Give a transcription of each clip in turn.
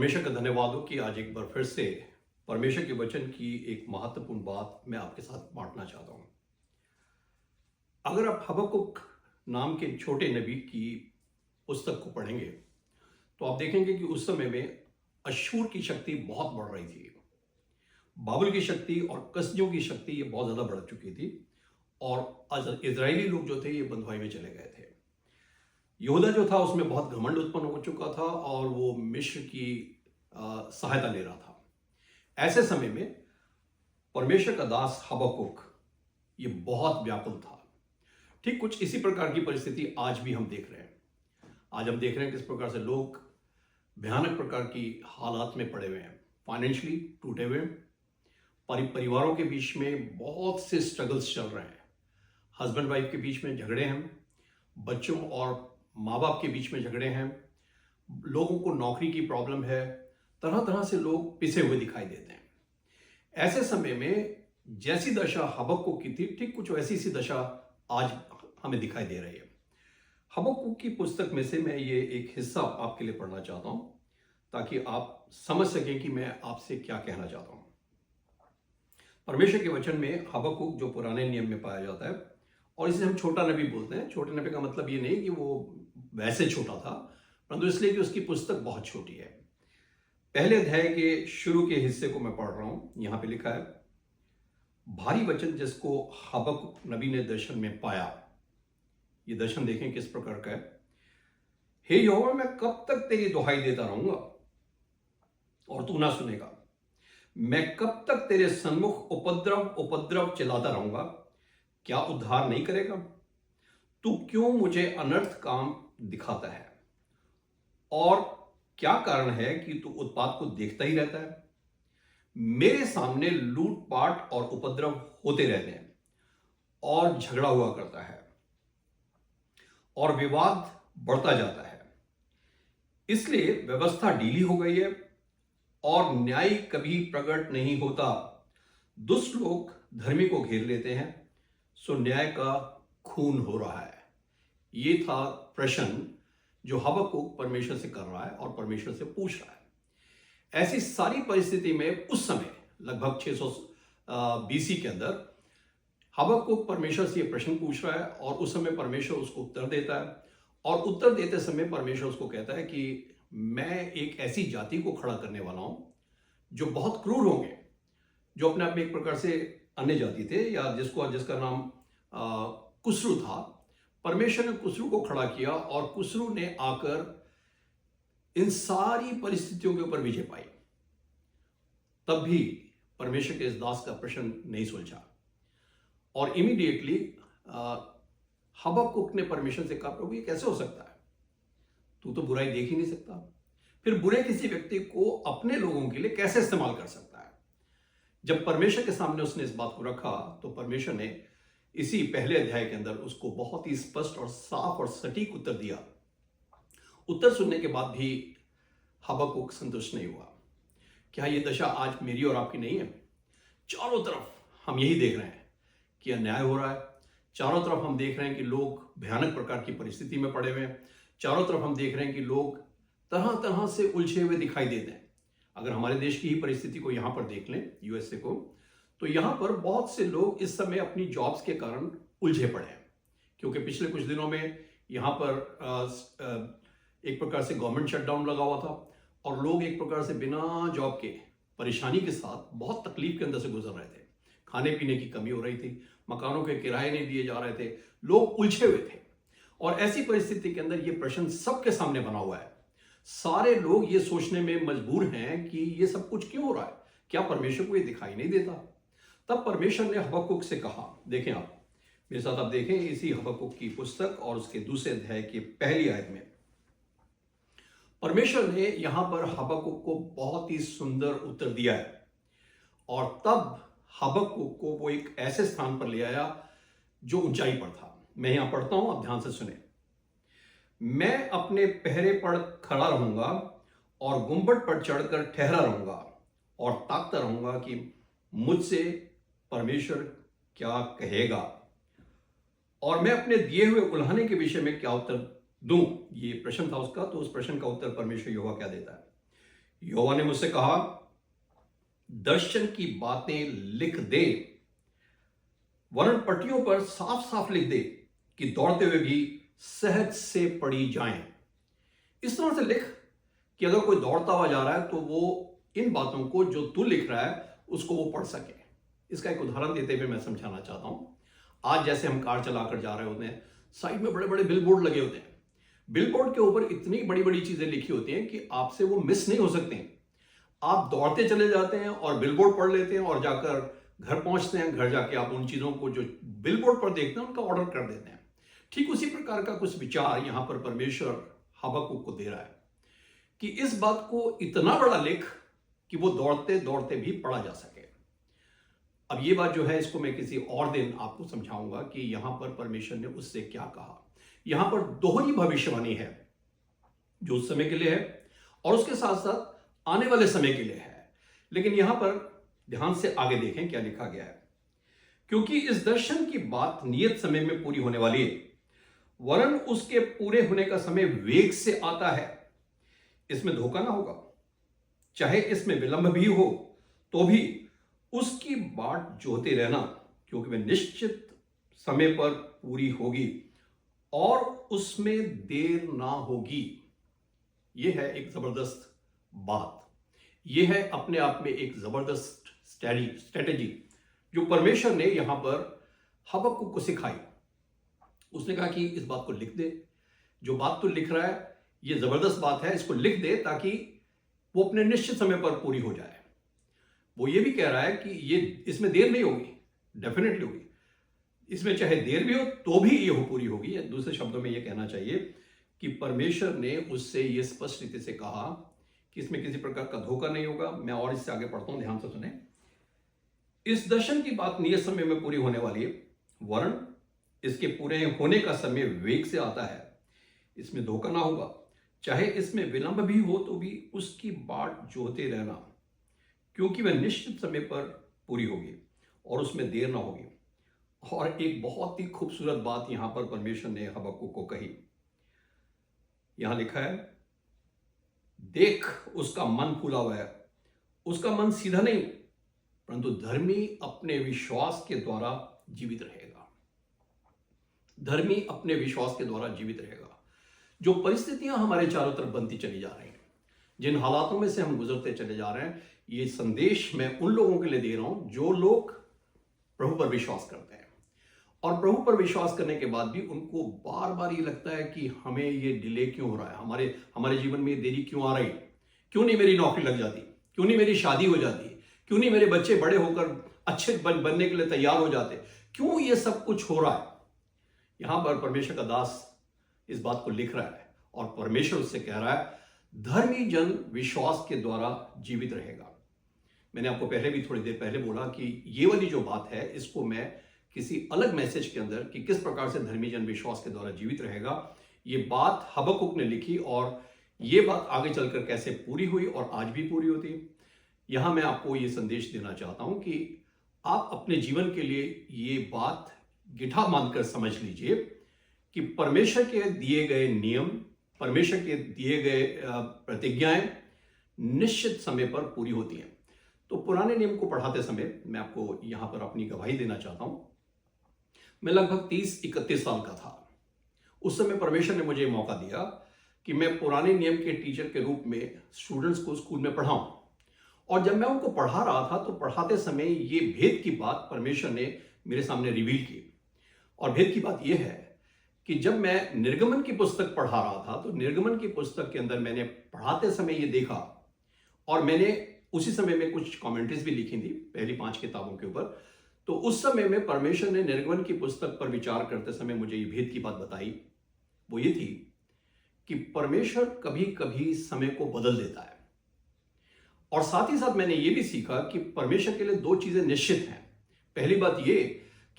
परमेश्वर का धन्यवाद हो कि आज एक बार फिर से परमेश्वर के वचन की एक महत्वपूर्ण बात मैं आपके साथ बांटना चाहता हूं। अगर आप हबक्कुक नाम के छोटे नबी की पुस्तक को पढ़ेंगे तो आप देखेंगे कि उस समय में अश्शूर की शक्ति बहुत बढ़ रही थी। बाबुल की शक्ति और कसदियों की शक्ति ये बहुत ज़्यादा बढ़ चुकी थी और इजरायली लोग जो थे ये बंधुआई में चले गए थे। यहूदा जो था उसमें बहुत घमंड उत्पन्न हो चुका था और वो मिस्र की सहायता ले रहा था। ऐसे समय में परमेश्वर का दास हबक्कुक ये बहुत व्याकुल था। ठीक कुछ इसी प्रकार की परिस्थिति आज भी हम देख रहे हैं। आज हम देख रहे हैं किस प्रकार से लोग भयानक प्रकार की हालात में पड़े हुए हैं, फाइनेंशियली टूटे हुए हैं, परिवारों के बीच में बहुत से स्ट्रगल्स चल रहे हैं, हस्बैंड वाइफ के बीच में झगड़े हैं, बच्चों और माँ बाप के बीच में झगड़े हैं, लोगों को नौकरी की प्रॉब्लम है, तरह तरह से लोग पिसे हुए दिखाई देते हैं। ऐसे समय में जैसी दशा हबक्कुक की थी ठीक कुछ वैसी सी दशा आज हमें दिखाई दे रही है। हबक्कुक की पुस्तक में से मैं ये एक हिस्सा आपके लिए पढ़ना चाहता हूं ताकि आप समझ सकें कि मैं आपसे क्या कहना चाहता हूं। परमेश्वर के वचन में हबक्कुक जो पुराने नियम में पाया जाता है और इसे हम छोटा नबी बोलते हैं। छोटे नबी का मतलब ये नहीं कि वो वैसे छोटा था, परंतु इसलिए कि उसकी पुस्तक बहुत छोटी है। पहले अध्याय के शुरू के हिस्से को मैं पढ़ रहा हूं। यहां पे लिखा है, भारी वचन जिसको हबक्कुक नबी ने दर्शन में पाया। ये दर्शन देखें किस प्रकार का है। हे यहोवा, मैं कब तक तेरी दुहाई देता रहूंगा और तू ना सुनेगा? मैं कब तक तेरे सन्मुख उपद्रव चलाता रहूंगा, क्या उद्धार नहीं करेगा? तू क्यों मुझे अनर्थ काम दिखाता है? और क्या कारण है कि तू उत्पात को देखता ही रहता है? मेरे सामने लूटपाट और उपद्रव होते रहते हैं और झगड़ा हुआ करता है और विवाद बढ़ता जाता है। इसलिए व्यवस्था ढीली हो गई है और न्याय कभी प्रकट नहीं होता। दुष्ट लोग धर्मी को घेर लेते हैं, सो न्याय का खून हो रहा है। ये था प्रश्न जो हबक्कुक परमेश्वर से कर रहा है और परमेश्वर से पूछ रहा है। ऐसी सारी परिस्थिति में उस समय लगभग 600 बीसी के अंदर हबक्कुक परमेश्वर से ये प्रश्न पूछ रहा है और उस समय परमेश्वर उसको उत्तर देता है। और उत्तर देते समय परमेश्वर उसको कहता है कि मैं एक ऐसी जाति को खड़ा करने वाला हूं जो बहुत क्रूर होंगे, जो अपने आप में एक प्रकार से अन्य जाति थे या जिसका नाम कुस्रू था। परमेश्वर ने कुस्रू को खड़ा किया और कुस्रू ने आकर इन सारी परिस्थितियों के ऊपर विजय पाई। तब भी परमेश्वर के इस दास का प्रश्न नहीं सुलझा और इमीडिएटली हबक्कुक ने परमेश्वर से कहा, प्रभु ये कैसे हो सकता है? तू तो बुराई देख ही नहीं सकता, फिर बुरे किसी व्यक्ति को अपने लोगों के लिए कैसे इस्तेमाल कर सकता है? जब परमेश्वर के सामने उसने इस बात को रखा तो परमेश्वर ने इसी पहले अध्याय के अंदर उसको बहुत ही स्पष्ट और साफ और सटीक उत्तर दिया। उत्तर सुनने के बाद भी हबक्कुक संतुष्ट नहीं हुआ। क्या ये दशा आज मेरी और आपकी नहीं है? चारों तरफ हम यही देख रहे हैं कि अन्याय हो रहा है। चारों तरफ हम देख रहे हैं कि लोग भयानक प्रकार की परिस्थिति में पड़े हुए हैं। चारों तरफ हम देख रहे हैं कि लोग तरह तरह से उलझे हुए दिखाई देते हैं। अगर हमारे देश की ही परिस्थिति को यहाँ पर देख लें, यूएसए को, तो यहाँ पर बहुत से लोग इस समय अपनी जॉब्स के कारण उलझे पड़े हैं, क्योंकि पिछले कुछ दिनों में यहाँ पर एक प्रकार से गवर्नमेंट शटडाउन लगा हुआ था और लोग एक प्रकार से बिना जॉब के परेशानी के साथ बहुत तकलीफ के अंदर से गुजर रहे थे। खाने पीने की कमी हो रही थी, मकानों के किराए नहीं दिए जा रहे थे, लोग उलझे हुए थे। और ऐसी परिस्थिति के अंदर ये प्रश्न सबके सामने बना हुआ है। सारे लोग ये सोचने में मजबूर हैं कि ये सब कुछ क्यों हो रहा है, क्या परमेश्वर को ये दिखाई नहीं देता? तब परमेश्वर ने हबक्कुक से कहा, देखें आप मेरे साथ, आप देखें इसी हबक्कुक की पुस्तक और उसके दूसरे अध्याय की पहली आयत में परमेश्वर ने यहां पर हबक्कुक को बहुत ही सुंदर उत्तर दिया है। और तब हबक्कुक को वो एक ऐसे स्थान पर ले आया जो ऊंचाई पर था। मैं यहां पढ़ता हूं, आप ध्यान से सुने। मैं अपने पहरे पर खड़ा रहूंगा और गुंबद पर चढ़कर ठहरा रहूंगा और ताकता रहूंगा कि मुझसे परमेश्वर क्या कहेगा और मैं अपने दिए हुए उल्हाने के विषय में क्या उत्तर दूं। ये प्रश्न था उसका, तो उस प्रश्न का उत्तर परमेश्वर यहोवा क्या देता है। यहोवा ने मुझसे कहा, दर्शन की बातें लिख दे, वरन पट्टियों पर साफ साफ लिख दे कि दौड़ते हुए भी सहज से पढ़ी जाएं। इस तरह से लिख कि अगर कोई दौड़ता हुआ जा रहा है तो वो इन बातों को जो तू लिख रहा है उसको वो पढ़ सके। इसका एक उदाहरण देते हुए मैं समझाना चाहता हूं। आज जैसे हम कार चलाकर जा रहे होते हैं, साइड में बड़े बड़े बिल बोर्ड लगे होते हैं। बिल बोर्ड के ऊपर इतनी बड़ी बड़ी चीजें लिखी होती हैं कि आपसे वो मिस नहीं हो सकती हैं। आप दौड़ते चले जाते हैं और बिल बोर्ड पढ़ लेते हैं और जाकर घर पहुंचते हैं। घर जाके आप उन चीजों को जो बिल बोर्ड पर देखते हैं उनका ऑर्डर कर देते हैं। ठीक उसी प्रकार का कुछ विचार यहां पर परमेश्वर हबक्कुक को दे रहा है कि इस बात को इतना बड़ा लिख कि वो दौड़ते दौड़ते भी पढ़ा जा सके। अब ये बात जो है इसको मैं किसी और दिन आपको समझाऊंगा कि यहां पर परमेश्वर ने उससे क्या कहा। यहां पर दोहरी भविष्यवाणी है जो उस समय के लिए है और उसके साथ साथ आने वाले समय के लिए है। लेकिन यहां पर ध्यान से आगे देखें क्या लिखा गया है। क्योंकि इस दर्शन की बात नियत समय में पूरी होने वाली है, वरन उसके पूरे होने का समय वेग से आता है। इसमें धोखा ना होगा, चाहे इसमें विलंब भी हो तो भी उसकी बाट जोहते रहना, क्योंकि वह निश्चित समय पर पूरी होगी और उसमें देर ना होगी। यह है एक जबरदस्त बात। यह है अपने आप में एक जबरदस्त स्ट्रेटेजी जो परमेश्वर ने यहां पर हबक्कुक को सिखाई। उसने कहा कि इस बात को लिख दे, जो बात तू लिख रहा है यह जबरदस्त बात है, इसको लिख दे ताकि वो अपने निश्चित समय पर पूरी हो जाए। वो ये भी कह रहा है कि ये इसमें देर नहीं होगी, डेफिनेटली होगी। इसमें चाहे देर भी हो तो भी ये पूरी होगी। दूसरे शब्दों में ये कहना चाहिए कि परमेश्वर ने उससे ये स्पष्ट रीति से कहा कि इसमें किसी प्रकार का धोखा नहीं होगा। मैं और इससे आगे पढ़ता हूं, ध्यान से सुने। इस दर्शन की बात नियत समय में पूरी होने वाली है, वरन इसके पूरे होने का समय वेग से आता है। इसमें धोखा ना होगा, चाहे इसमें विलंब भी हो तो भी उसकी बाट जोहते रहना, क्योंकि वह निश्चित समय पर पूरी होगी और उसमें देर ना होगी। और एक बहुत ही खूबसूरत बात यहां पर परमेश्वर ने हबक्कुक को कही। यहां लिखा है, देख उसका मन फूला हुआ है, उसका मन सीधा नहीं, परंतु धर्मी अपने विश्वास के द्वारा जीवित रहेगा। धर्मी अपने विश्वास के द्वारा जीवित रहेगा। जो परिस्थितियां हमारे चारों तरफ बनती चली जा रही हैं, जिन हालातों में से हम गुजरते चले जा रहे हैं, ये संदेश मैं उन लोगों के लिए दे रहा हूं जो लोग प्रभु पर विश्वास करते हैं और प्रभु पर विश्वास करने के बाद भी उनको बार बार ये लगता है कि हमें ये डिले क्यों हो रहा है, हमारे जीवन में ये देरी क्यों आ रही, क्यों नहीं मेरी नौकरी लग जाती, क्यों नहीं मेरी शादी हो जाती, क्यों नहीं मेरे बच्चे बड़े होकर अच्छे बनने के लिए तैयार हो जाते, क्यों ये सब कुछ हो रहा है। यहां पर परमेश्वर का दास इस बात को लिख रहा है और परमेश्वर उससे कह रहा है, धर्मी जन विश्वास के द्वारा जीवित रहेगा। मैंने आपको पहले भी थोड़ी देर पहले बोला कि ये वाली जो बात है इसको मैं किसी अलग मैसेज के अंदर कि किस प्रकार से धर्मी जन विश्वास के द्वारा जीवित रहेगा, ये बात हबक्कुक ने लिखी और ये बात आगे चलकर कैसे पूरी हुई और आज भी पूरी होती है। यहां मैं आपको ये संदेश देना चाहता हूं कि आप अपने जीवन के लिए ये बात गिठा मानकर समझ लीजिए कि परमेश्वर के दिए गए नियम, परमेश्वर के दिए गए प्रतिज्ञाएं निश्चित समय पर पूरी होती हैं। तो पुराने नियम को पढ़ाते समय मैं आपको यहां पर अपनी गवाही देना चाहता हूं। मैं लगभग 30-31 साल का था। उस समय परमेश्वर ने मुझे मौका दिया कि मैं पुराने नियम के टीचर के रूप में स्टूडेंट्स को स्कूल में पढ़ाऊं। और जब मैं उनको पढ़ा रहा था तो पढ़ाते समय ये भेद की बात परमेश्वर ने मेरे सामने रिवील की। और भेद की बात यह है कि जब मैं निर्गमन की पुस्तक पढ़ा रहा था तो निर्गमन की पुस्तक के अंदर मैंने पढ़ाते समय ये देखा और मैंने उसी समय में कुछ कमेंट्रीज भी लिखी थी पहली 5 किताबों के ऊपर। तो उस समय में परमेश्वर ने निर्गमन की पुस्तक पर विचार करते समय मुझे ये भेद की बात बताई। वो ये थी कि परमेश्वर कभी कभी समय को बदल देता है। और साथ ही साथ मैंने ये भी सीखा कि परमेश्वर के लिए 2 चीजें निश्चित हैं। पहली बात ये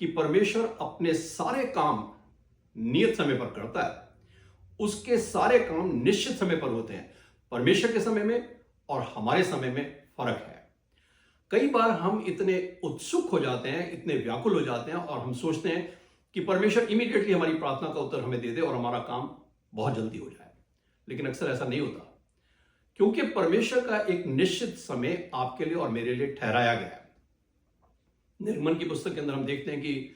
कि परमेश्वर अपने सारे काम नियत समय पर करता है। उसके सारे काम निश्चित समय पर होते हैं। परमेश्वर के समय में और हमारे समय में फर्क है। कई बार हम इतने उत्सुक हो जाते हैं, इतने व्याकुल हो जाते हैं और हम सोचते हैं कि परमेश्वर इमीडिएटली हमारी प्रार्थना का उत्तर हमें दे दे और हमारा काम बहुत जल्दी हो जाए। लेकिन अक्सर ऐसा नहीं होता। क्योंकि परमेश्वर का एक निश्चित समय आपके लिए और मेरे लिए ठहराया गया है। निर्गमन की पुस्तक के अंदर हम देखते हैं कि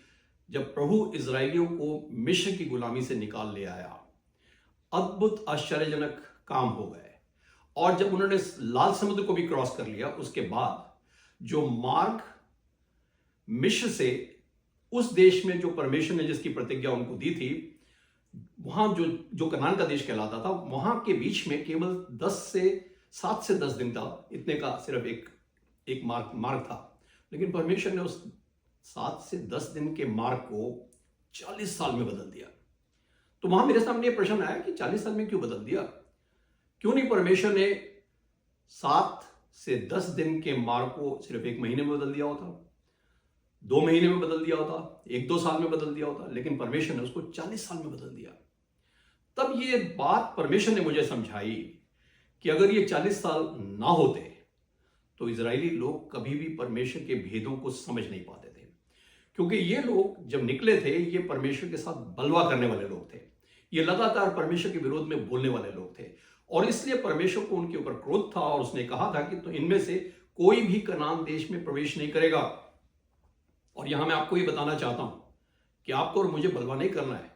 जब प्रभु इजरायलियों को मिस्र की गुलामी से निकाल ले आया, अद्भुत आश्चर्यजनक काम हो गए। और जब उन्होंने लाल समुद्र को भी क्रॉस कर लिया, उसके बाद जो मार्ग मिस्र से उस देश में जो परमेश्वर ने जिसकी प्रतिज्ञा उनको दी थी, वहां जो जो कनान का देश कहलाता था, वहां के बीच में केवल 7 से 10 दिन था, इतने का सिर्फ एक मार्ग था। लेकिन परमेश्वर ने उस 7 से 10 दिन के मार्ग को 40 साल में बदल दिया। तो वहां मेरे सामने ये प्रश्न आया कि 40 साल में क्यों बदल दिया? क्यों नहीं परमेश्वर ने 7 से 10 दिन के मार्ग को सिर्फ 1 महीने में बदल दिया होता, 2 महीने में बदल दिया होता, 1-2 साल में बदल दिया होता? लेकिन परमेश्वर ने उसको 40 साल में बदल दिया। तब ये बात परमेश्वर ने मुझे समझाई कि अगर ये 40 साल ना होते तो इजरायली लोग कभी भी परमेश्वर के भेदों को समझ नहीं पाते थे। क्योंकि ये लोग जब निकले थे, ये परमेश्वर के साथ बलवा करने वाले लोग थे, ये लगातार परमेश्वर के विरोध में बोलने वाले लोग थे, और इसलिए परमेश्वर को उनके ऊपर क्रोध था और उसने कहा था कि तो इनमें से कोई भी कनान देश में प्रवेश नहीं करेगा। और यहां मैं आपको ये बताना चाहता हूं कि आपको और मुझे बलवा नहीं करना है,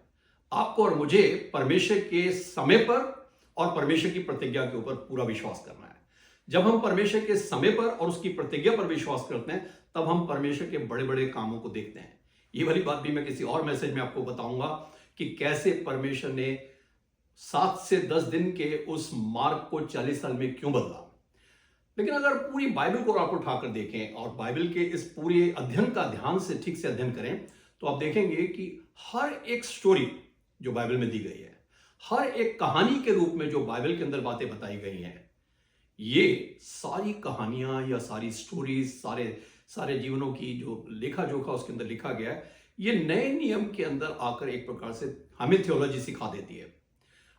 आपको और मुझे परमेश्वर के समय पर और परमेश्वर की प्रतिज्ञा के ऊपर पूरा विश्वास करना है। जब हम परमेश्वर के समय पर और उसकी प्रतिज्ञा पर विश्वास करते हैं, तब हम परमेश्वर के बड़े बड़े कामों को देखते हैं। ये वाली बात भी मैं किसी और मैसेज में आपको बताऊंगा कि कैसे परमेश्वर ने 7 से 10 दिन के उस मार्ग को 40 साल में क्यों बदला। लेकिन अगर पूरी बाइबल को आप उठाकर देखें और बाइबल के इस पूरे अध्ययन का ध्यान से ठीक से अध्ययन करें, तो आप देखेंगे कि हर एक स्टोरी जो बाइबल में दी गई है, हर एक कहानी के रूप में जो बाइबल के अंदर बातें बताई गई हैं, ये सारी कहानियां या सारी स्टोरीज, सारे जीवनों की जो लेखा जोखा उसके अंदर लिखा गया है, ये नए नियम के अंदर आकर एक प्रकार से हमें थियोलॉजी सिखा देती है।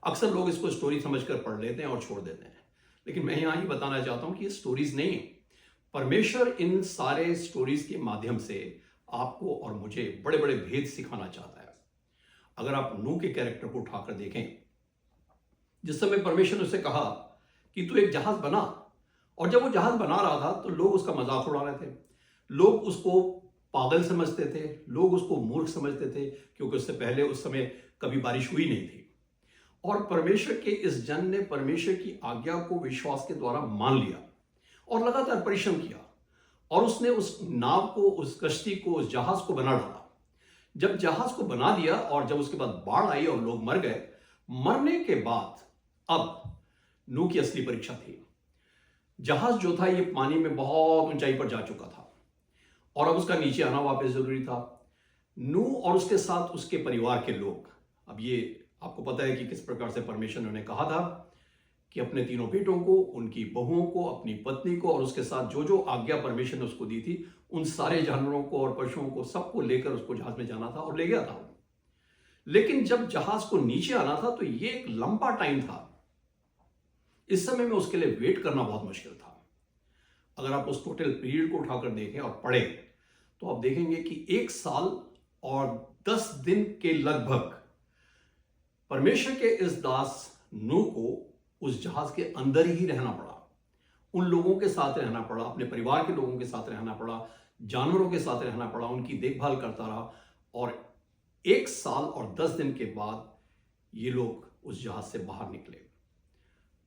अक्सर लोग इसको स्टोरी समझकर पढ़ लेते हैं और छोड़ देते हैं, लेकिन मैं यहां ही बताना चाहता हूं कि ये स्टोरीज नहीं, परमेश्वर इन सारे स्टोरीज के माध्यम से आपको और मुझे बड़े बड़े भेद सिखाना चाहता है। अगर आप नूह के कैरेक्टर को उठाकर देखें, जिस समय परमेश्वर ने उसे कहा कि तू एक जहाज बना, और जब वो जहाज बना रहा था तो लोग उसका मजाक उड़ा रहे थे, लोग उसको पागल समझते थे, लोग उसको मूर्ख समझते थे, क्योंकि उससे पहले उस समय कभी बारिश हुई नहीं थी। और परमेश्वर के इस जन ने परमेश्वर की आज्ञा को विश्वास के द्वारा मान लिया और लगातार परिश्रम किया, और उसने उस नाव को, उस कश्ती को, उस जहाज को बना डाला। जब जहाज को बना दिया और जब उसके बाद बाढ़ आई और लोग मर गए, मरने के बाद अब नूह की असली परीक्षा थी। जहाज जो था ये पानी में बहुत ऊंचाई पर जा चुका था और अब उसका नीचे आना वापस जरूरी था। नूह और उसके साथ उसके परिवार के लोग, अब ये आपको पता है कि किस प्रकार से परमेश्वर ने कहा था कि अपने 3 बेटों को, उनकी बहुओं को, अपनी पत्नी को और उसके साथ जो जो आज्ञा परमेश्वर ने उसको दी थी, उन सारे जानवरों को और पशुओं को, सबको लेकर उसको जहाज में जाना था और ले गया था। लेकिन जब जहाज को नीचे आना था तो ये एक लंबा टाइम था। इस समय में उसके लिए वेट करना बहुत मुश्किल था। अगर आप उस टोटल पीरियड को उठाकर देखें और पढ़ें, तो आप देखेंगे कि 1 साल और 10 दिन के लगभग परमेश्वर के इस दास नूह को उस जहाज के अंदर ही रहना पड़ा, उन लोगों के साथ रहना पड़ा, अपने परिवार के लोगों के साथ रहना पड़ा, जानवरों के साथ रहना पड़ा, उनकी देखभाल करता रहा। और 1 साल और 10 दिन के बाद ये लोग उस जहाज से बाहर निकले।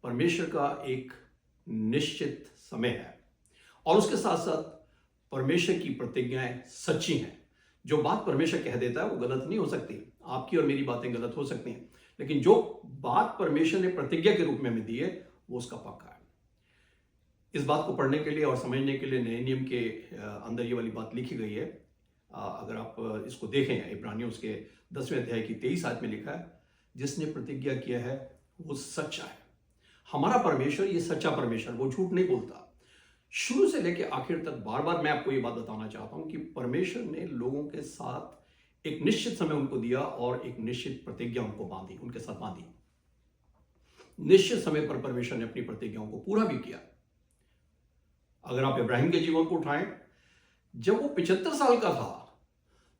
परमेश्वर का एक निश्चित समय है और उसके साथ साथ परमेश्वर की प्रतिज्ञाएं सच्ची हैं। जो बात परमेश्वर कह देता है वो गलत नहीं हो सकती। आपकी और मेरी बातें गलत हो सकती हैं, लेकिन जो बात परमेश्वर ने प्रतिज्ञा के रूप में हमें दी है वो उसका पक्का है। इस बात को पढ़ने के लिए और समझने के लिए नए नियम के अंदर ये वाली बात लिखी गई है। अगर आप इसको देखें, इब्रानियों उसके 10वें अध्याय की 23 आयत में लिखा है, जिसने प्रतिज्ञा किया है वो सच्चा है। हमारा परमेश्वर ये सच्चा परमेश्वर, वो झूठ नहीं बोलता। शुरू से लेकर आखिर तक बार बार मैं आपको ये बात बताना चाहता हूं कि परमेश्वर ने लोगों के साथ एक निश्चित समय उनको दिया और एक निश्चित प्रतिज्ञा उनको बांधी, उनके साथ बांधी। निश्चित समय पर परमेश्वर ने अपनी प्रतिज्ञाओं को पूरा भी किया। अगर आप इब्राहिम के जीवन को उठाएं, जब वो 75 साल का था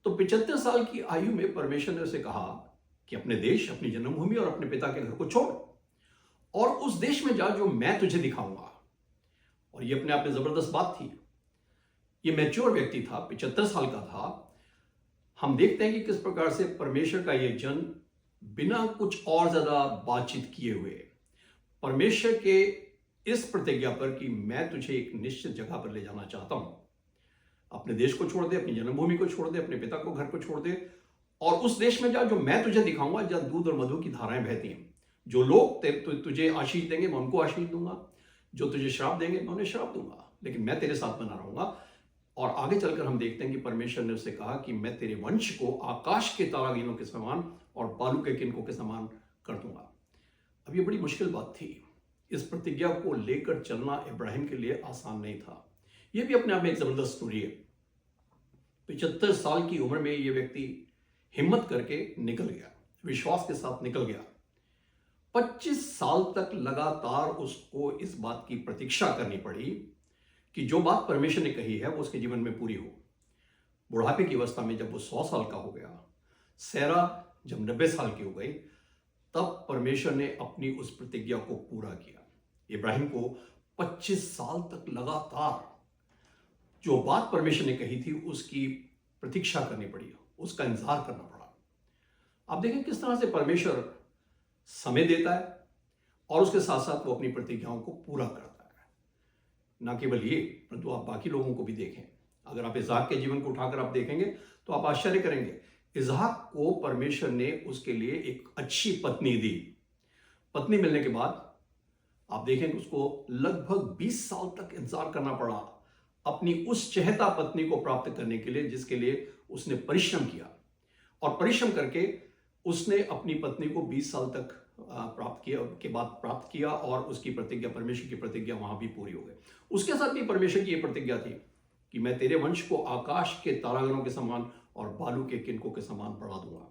तो 75 साल की आयु में परमेश्वर ने उसे कहा कि अपने देश, अपनी जन्मभूमि और अपने पिता के घर को छोड़ और उस देश में जा जो मैं तुझे दिखाऊंगा। और ये अपने आप में जबरदस्त बात थी। ये मैच्योर व्यक्ति था, 75 साल का था। हम देखते हैं कि किस प्रकार से परमेश्वर का ये जन बिना कुछ और ज्यादा बातचीत किए हुए परमेश्वर के इस प्रतिज्ञा पर कि मैं तुझे एक निश्चित जगह पर ले जाना चाहता हूं, अपने देश को छोड़ दे, अपनी जन्मभूमि को छोड़ दे, अपने पिता को घर को छोड़ दे और उस देश में जा जो मैं तुझे दिखाऊंगा, जहां दूध और मधु की धाराएं बहती हैं। जो लोग तुझे आशीष देंगे मैं उनको आशीष दूंगा, जो तुझे श्राप देंगे मैं उन्हें श्राप दूंगा, लेकिन मैं तेरे साथ बना रहूंगा। और आगे चलकर हम देखते हैं कि परमेश्वर ने उससे कहा कि मैं तेरे वंश को आकाश के तारागीनों के समान और बालू के किनकों के समान कर दूंगा। अब ये बड़ी मुश्किल बात थी। इस प्रतिज्ञा को लेकर चलना इब्राहिम के लिए आसान नहीं था। यह भी अपने आप में एक जबरदस्त स्टोरी है। 75 साल की उम्र में यह व्यक्ति हिम्मत करके निकल गया, विश्वास के साथ निकल गया। 25 साल तक लगातार उसको इस बात की प्रतीक्षा करनी पड़ी कि जो बात परमेश्वर ने कही है वो उसके जीवन में पूरी हो। बुढ़ापे की अवस्था में जब वो 100 साल का हो गया, सैरा जब 90 साल की हो गई, तब परमेश्वर ने अपनी उस प्रतिज्ञा को पूरा किया। इब्राहिम को 25 साल तक लगातार जो बात परमेश्वर ने कही थी उसकी प्रतीक्षा करनी पड़ी, उसका इंतजार करना पड़ा। आप देखें किस तरह से परमेश्वर समय देता है और उसके साथ साथ वो अपनी प्रतिज्ञाओं को पूरा करता है। ना केवल ये, परंतु आप बाकी लोगों को भी देखें। अगर आप इसहाक के जीवन को उठाकर आप देखेंगे तो आप आश्चर्य करेंगे। इसहाक को परमेश्वर ने उसके लिए एक अच्छी पत्नी दी। पत्नी मिलने के बाद आप देखेंगे उसको लगभग 20 साल तक इंतजार करना पड़ा अपनी उस चहेता पत्नी को प्राप्त करने के लिए, जिसके लिए उसने परिश्रम किया। और परिश्रम करके उसने अपनी पत्नी को 20 साल तक प्राप्त किया और उसकी प्रतिज्ञा, परमेश्वर की प्रतिज्ञा वहां भी पूरी हो गई। उसके साथ भी परमेश्वर की यह प्रतिज्ञा थी कि मैं तेरे वंश को आकाश के तारागणों के समान और बालू के किनकों के समान बढ़ा दूंगा।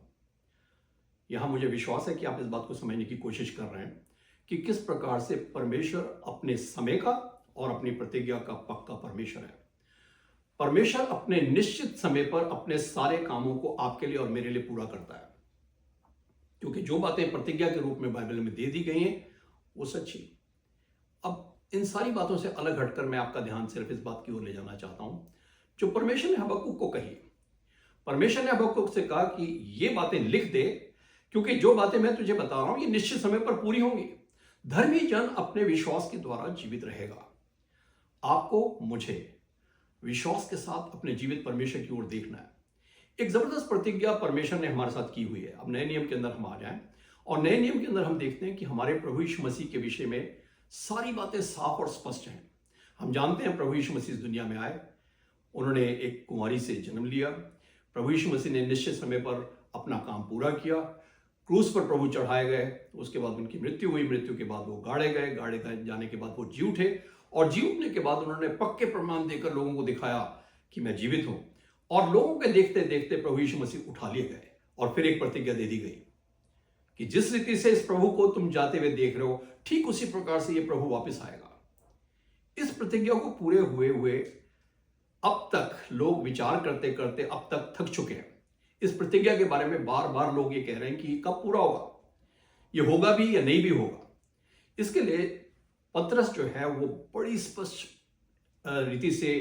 यहां मुझे विश्वास है कि आप इस बात को समझने की कोशिश कर रहे हैं कि किस प्रकार से परमेश्वर अपने समय का और अपनी प्रतिज्ञा का पक्का परमेश्वर है। परमेश्वर अपने निश्चित समय पर अपने सारे कामों को आपके लिए और मेरे लिए पूरा करता है, क्योंकि जो बातें प्रतिज्ञा के रूप में बाइबल में दे दी गई हैं वो सच्ची। अब इन सारी बातों से अलग हटकर मैं आपका ध्यान सिर्फ इस बात की ओर ले जाना चाहता हूं जो परमेश्वर ने हबक्कुक को कही। परमेश्वर ने हबक्कुक से कहा कि ये बातें लिख दे, क्योंकि जो बातें मैं तुझे बता रहा हूं ये निश्चित समय पर पूरी होंगी। धर्मी जन अपने विश्वास के द्वारा जीवित रहेगा। आपको मुझे विश्वास के साथ अपने जीवित परमेश्वर की ओर देखना है। एक जबरदस्त प्रतिज्ञा परमेश्वर ने हमारे साथ की हुई है। अब नए नियम के अंदर हम आ जाएं और नए नियम के अंदर हम देखते हैं कि हमारे प्रभु यीशु मसीह के विषय में सारी बातें साफ और स्पष्ट हैं। हम जानते हैं प्रभु यीशु मसीह इस दुनिया में आए, उन्होंने एक कुंवारी से जन्म लिया। प्रभु यीशु मसीह ने निश्चित समय पर अपना काम पूरा किया। क्रूस पर प्रभु चढ़ाए गए, उसके बाद उनकी मृत्यु हुई, मृत्यु के बाद वो गाड़े गए जाने के बाद वो जी उठे और जी उठने के बाद उन्होंने पक्के प्रमाण देकर लोगों को दिखाया कि मैं जीवित हूं। और लोगों के देखते देखते प्रभु यीशु मसीह उठा लिए गए और फिर एक प्रतिज्ञा दे दी गई कि जिस रीति से इस प्रभु को तुम जाते हुए देख रहे हो, ठीक उसी प्रकार से ये प्रभु वापस आएगा। इस प्रतिज्ञा को पूरे हुए अब तक लोग विचार करते करते अब तक थक चुके हैं। इस प्रतिज्ञा के बारे में बार बार लोग ये कह रहे हैं कि कब पूरा होगा, ये होगा भी या नहीं भी होगा। इसके लिए पतरस जो है वो बड़ी स्पष्ट रीति से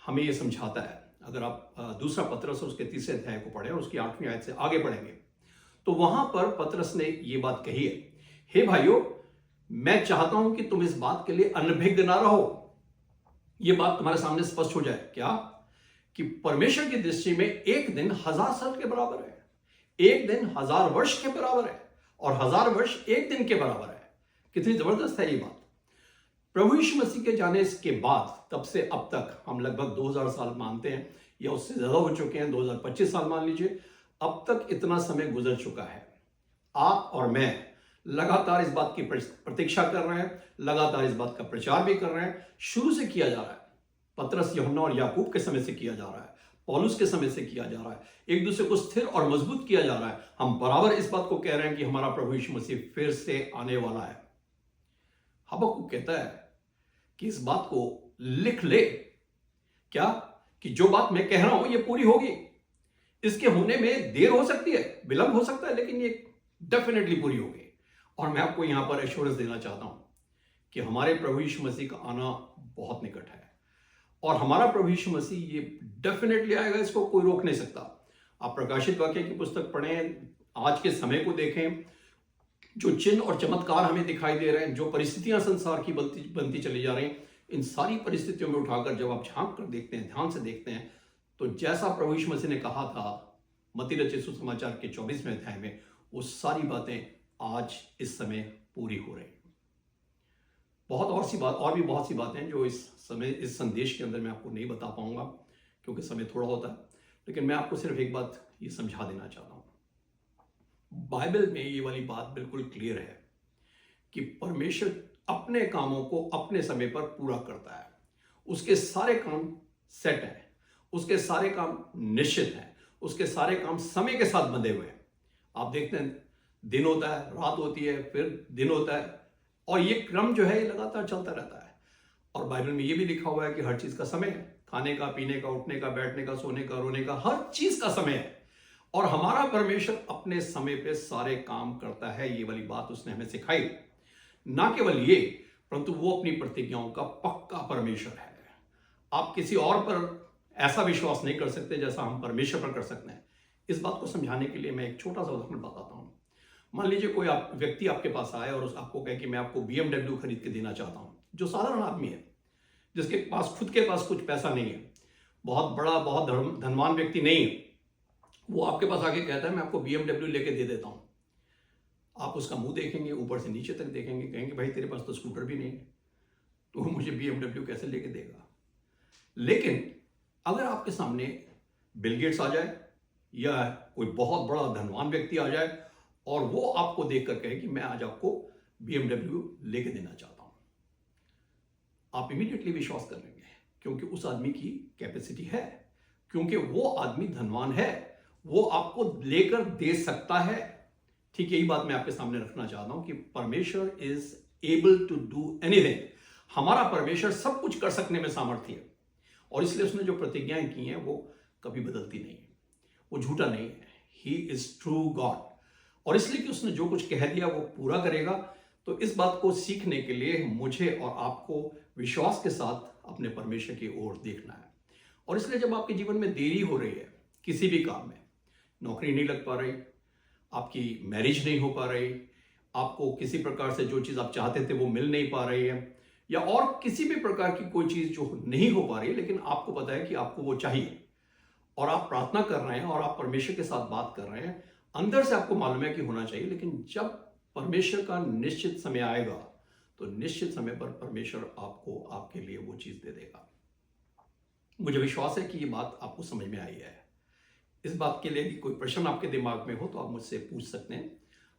हमें ये समझाता है। अगर आप दूसरा पतरस उसके 3 अध्याय को पढ़ें और उसकी 8वीं आयत से आगे पढ़ेंगे तो वहां पर पतरस ने ये बात कही है, हे भाइयों, मैं चाहता हूं कि तुम इस बात के लिए अनभिज्ञ ना रहो। ये बात तुम्हारे सामने स्पष्ट हो जाए क्या कि परमेश्वर की दृष्टि में एक दिन 1000 साल के बराबर है, एक दिन 1000 वर्ष के बराबर है और 1000 वर्ष एक दिन के बराबर है। कितनी जबरदस्त है ये बात। प्रभु यीशु मसीह के जाने के बाद तब से अब तक हम लगभग 2000 साल मानते हैं या उससे ज्यादा हो चुके हैं, 2025 साल मान लीजिए। अब तक इतना समय गुजर चुका है। आप और मैं लगातार इस बात की प्रतीक्षा कर रहे हैं, लगातार इस बात का प्रचार भी कर रहे हैं। शुरू से किया जा रहा है, पतरस, यूहन्ना और याकूब के समय से किया जा रहा है, पौलुस के समय से किया जा रहा है, एक दूसरे को स्थिर और मजबूत किया जा रहा है। हम बराबर इस बात को कह रहे हैं कि हमारा प्रभु यीशु मसीह फिर से आने वाला है। हबक्कुक कहता है कि इस बात को लिख ले, क्या कि जो बात मैं कह रहा हूं ये पूरी होगी। इसके होने में देर हो सकती है, विलंब हो सकता है, लेकिन ये डेफिनेटली पूरी होगी। और मैं आपको यहाँ पर एश्योरेंस देना चाहता हूँ कि हमारे प्रभु यीशु मसीह का आना बहुत निकट है और हमारा प्रभु यीशु मसीह ये डेफिनेटली आएगा, इसको कोई रोक नहीं सकता। आप प्रकाशित वाक्य की पुस्तक पढ़ें, आज के समय को देखें, जो चिन्ह और चमत्कार हमें दिखाई दे रहे हैं, जो परिस्थितियां संसार की बनती चली जा रही हैं, इन सारी परिस्थितियों में उठाकर जब आप झांक कर देखते हैं, ध्यान से देखते हैं, तो जैसा प्रभु यीशु मसीह ने कहा था मत्ती रचित सुसमाचार के 24वें अध्याय में, वो सारी बातें आज इस समय पूरी हो रही हैं। और भी बहुत सी बातें जो इस समय इस संदेश के अंदर मैं आपको नहीं बता पाऊंगा क्योंकि समय थोड़ा होता है, लेकिन मैं आपको सिर्फ एक बात ये समझा देना चाहता हूं। बाइबल में ये वाली बात बिल्कुल क्लियर है कि परमेश्वर अपने कामों को अपने समय पर पूरा करता है। उसके सारे काम सेट हैं, उसके सारे काम निश्चित हैं, उसके सारे काम समय के साथ बंधे हुए हैं। आप देखते हैं दिन होता है, रात होती है, फिर दिन होता है, और ये क्रम जो है ये लगातार चलता रहता है। और बाइबल में ये भी लिखा हुआ है कि हर चीज का समय है, खाने का, पीने का, उठने का, बैठने का, सोने का, रोने का, हर चीज का समय है। और हमारा परमेश्वर अपने समय पे सारे काम करता है। ये वाली बात उसने हमें सिखाई। ना केवल ये, परंतु वो अपनी प्रतिज्ञाओं का पक्का परमेश्वर है। आप किसी और पर ऐसा विश्वास नहीं कर सकते जैसा हम परमेश्वर पर कर सकते हैं। इस बात को समझाने के लिए मैं एक छोटा सा उदाहरण बताता हूं। मान लीजिए कोई व्यक्ति आपके पास आए और आपको कहे कि मैं आपको BMW खरीद के देना चाहता हूं, जो साधारण आदमी है, जिसके पास खुद के पास कुछ पैसा नहीं है, बहुत बड़ा, बहुत धनवान व्यक्ति नहीं है, वो आपके पास आके कहता है मैं आपको BMW लेके दे देता हूं। आप उसका मुंह देखेंगे, ऊपर से नीचे तक देखेंगे, कहेंगे भाई तेरे पास तो स्कूटर भी नहीं है, तो मुझे BMW कैसे लेके देगा। लेकिन अगर आपके सामने बिल गेट्स आ जाए या कोई बहुत बड़ा धनवान व्यक्ति आ जाए और वो आपको देखकर कहे कि मैं आज आपको BMW लेके देना चाहता हूं, आप इमीडिएटली विश्वास कर लेंगे, क्योंकि उस आदमी की कैपेसिटी है, क्योंकि वो आदमी धनवान है, वो आपको लेकर दे सकता है। ठीक यही बात मैं आपके सामने रखना चाहता हूं कि परमेश्वर is able to do anything. हमारा परमेश्वर सब कुछ कर सकने में सामर्थ्य है, और इसलिए उसने जो प्रतिज्ञाएं की हैं वो कभी बदलती नहीं है, वो झूठा नहीं है। ही इज ट्रू गॉड, और इसलिए कि उसने जो कुछ कह दिया वो पूरा करेगा। तो इस बात को सीखने के लिए मुझे और आपको विश्वास के साथ अपने परमेश्वर की ओर देखना है। और इसलिए जब आपके जीवन में देरी हो रही है किसी भी काम में, नौकरी नहीं लग पा रही, आपकी मैरिज नहीं हो पा रही, आपको किसी प्रकार से जो चीज़ आप चाहते थे वो मिल नहीं पा रही है, या और किसी भी प्रकार की कोई चीज़ जो नहीं हो पा रही है, लेकिन आपको पता है कि आपको वो चाहिए और आप प्रार्थना कर रहे हैं और आप परमेश्वर के साथ बात कर रहे हैं, अंदर से आपको मालूम है कि होना चाहिए, लेकिन जब परमेश्वर का निश्चित समय आएगा तो निश्चित समय पर परमेश्वर आपको आपके लिए वो चीज़ दे देगा। मुझे विश्वास है कि ये बात आपको समझ में आई है। इस बात के लिए भी कोई प्रश्न आपके दिमाग में हो तो आप मुझसे पूछ सकते हैं।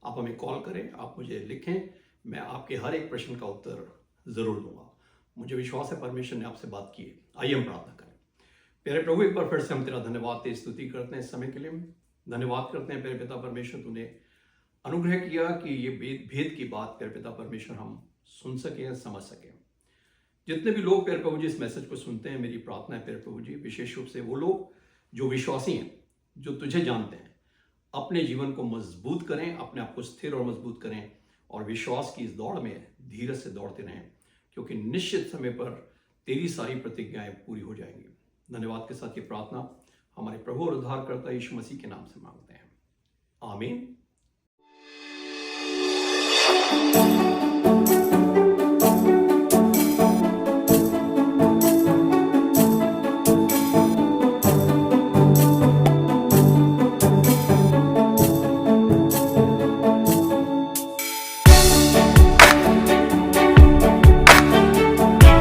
आप हमें कॉल करें, आप मुझे लिखें, मैं आपके हर एक प्रश्न का उत्तर जरूर दूंगा। मुझे विश्वास है परमेश्वर ने आपसे बात की है। आइए हम प्रार्थना करें। प्यारे प्रभु, एक बार फिर से हम तेरा धन्यवाद ते स्तुति करते हैं इस समय के लिए। धन्यवाद करते हैं प्यारे पिता परमेश्वर, तूने अनुग्रह किया कि ये भेद की बात प्यारे पिता परमेश्वर हम सुन सकें, समझ सकें। जितने भी लोग प्यारे प्रभु जी इस मैसेज को सुनते हैं, मेरी प्रार्थना है प्यारे प्रभु जी, विशेष रूप से वो लोग जो विश्वासी हैं, जो तुझे जानते हैं, अपने जीवन को मजबूत करें, अपने आप को स्थिर और मजबूत करें, और विश्वास की इस दौड़ में धीरज से दौड़ते रहें, क्योंकि निश्चित समय पर तेरी सारी प्रतिज्ञाएं पूरी हो जाएंगी। धन्यवाद के साथ ये प्रार्थना हमारे प्रभु और उद्धारकर्ता यीशु मसीह के नाम से मांगते हैं, आमीन।